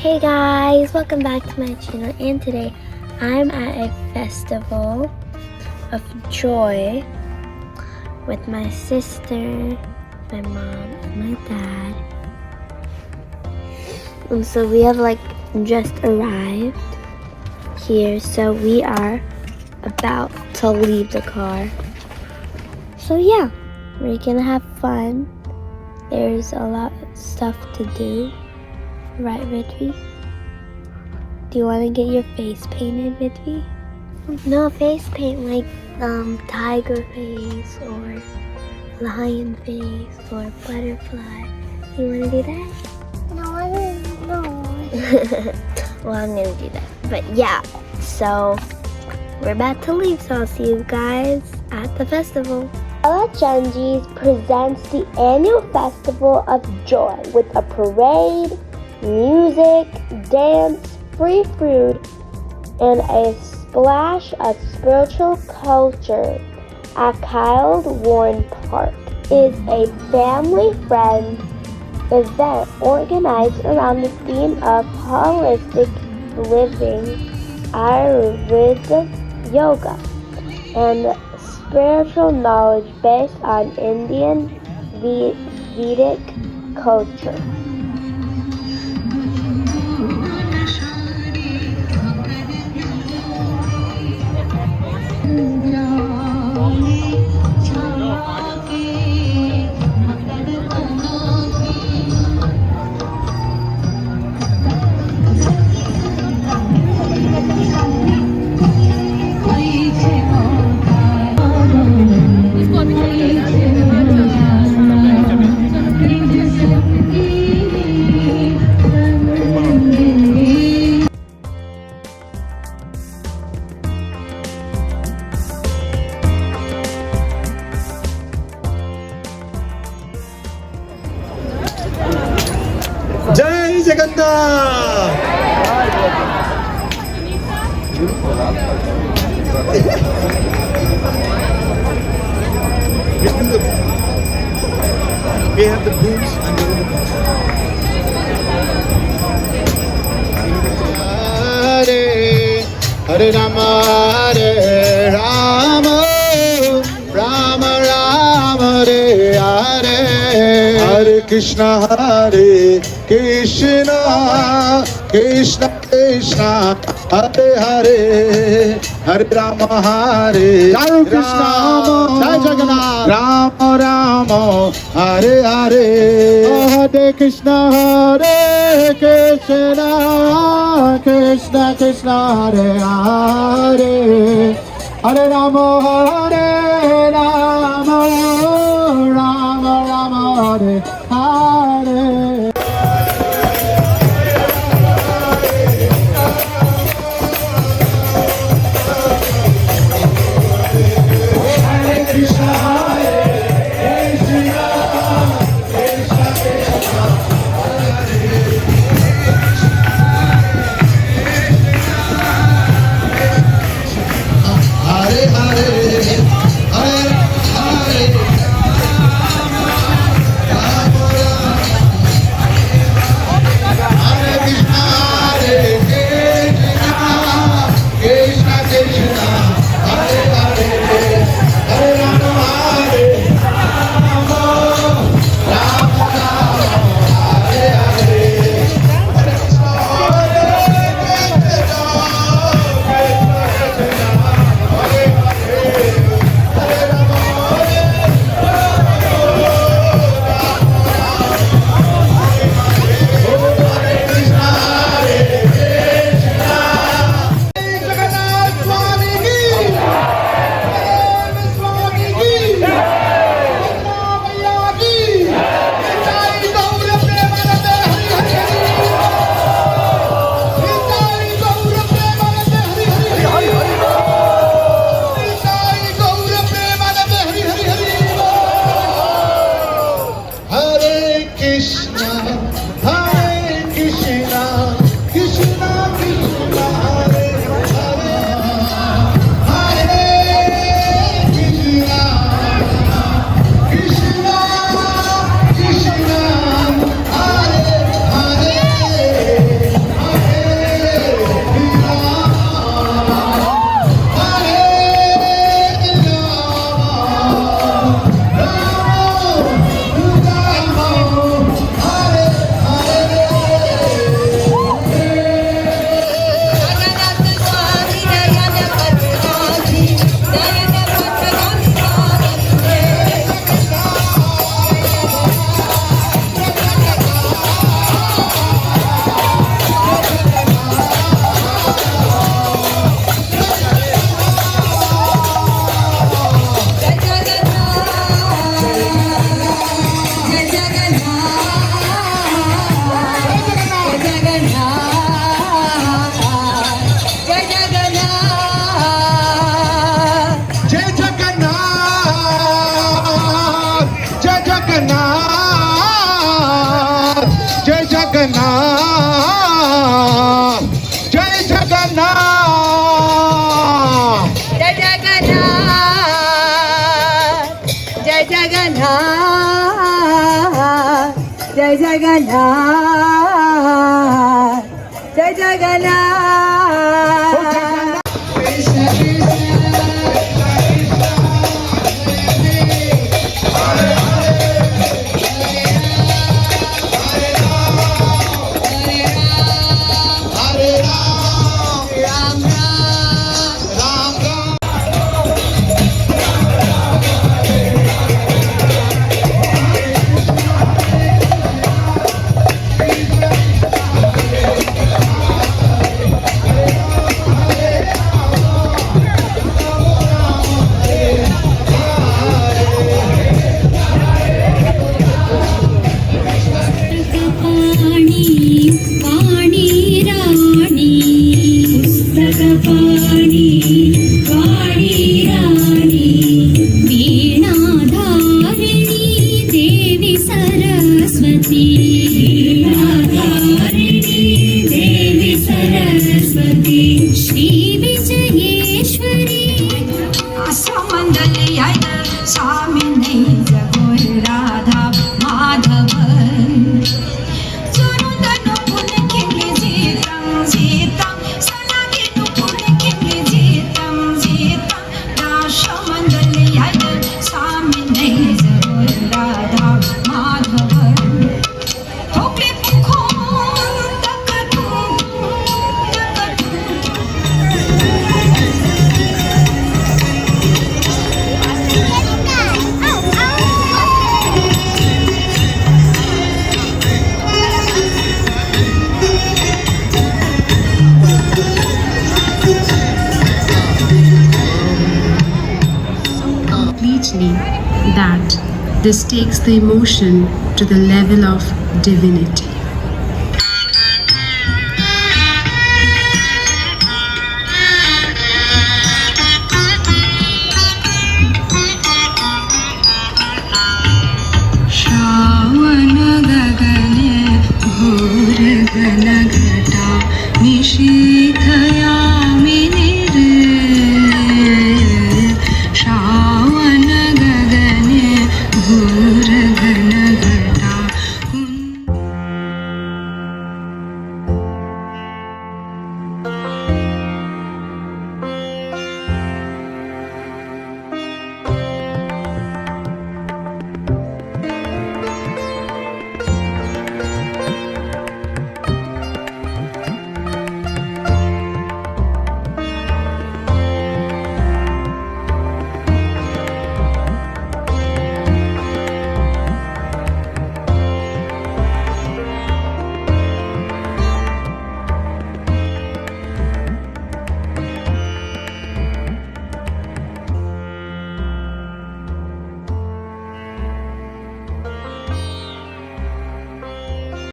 Hey guys, welcome back to my channel, and today I'm at a festival of joy with my sister, my mom, and my dad. And so we have just arrived here, so we are about to leave the car. So yeah, we're gonna have fun. There's a lot of stuff to do. Right, Ridvi? Do you want to get your face painted, Ridvi? No, face paint like tiger face or lion face or butterfly. You want to do that? No, I don't know. Well, I'm going to do that. But yeah, so we're about to leave, so I'll see you guys at the festival. Kalachandji presents the annual festival of joy with a parade, music, dance, free food, and a splash of spiritual culture at Klyde Warren Park. It is a family-friend event organized around the theme of holistic living, Ayurveda yoga, and spiritual knowledge based on Indian Vedic culture. Jai Jagannath. We have the boots and the Hare Hare Rama Hare Rama Rama Rama Hare Hare Hare Krishna Krishna Krishna Krishna Hare Hare Hare Rama Hare Jai Krishna Jai Jagannath Rama Rama Hare Hare Hare Krishna Krishna Krishna Krishna Hare Hare Hare Rama Rama Rama Hare Hare Hare Jagannath, Jai Jagannath, Jai Jagannath, Jai Jagannath, Jai Jagannath, Jai Jagannath. That this takes the emotion to the level of divinity. Shravan gagane ghor gana ghata nishita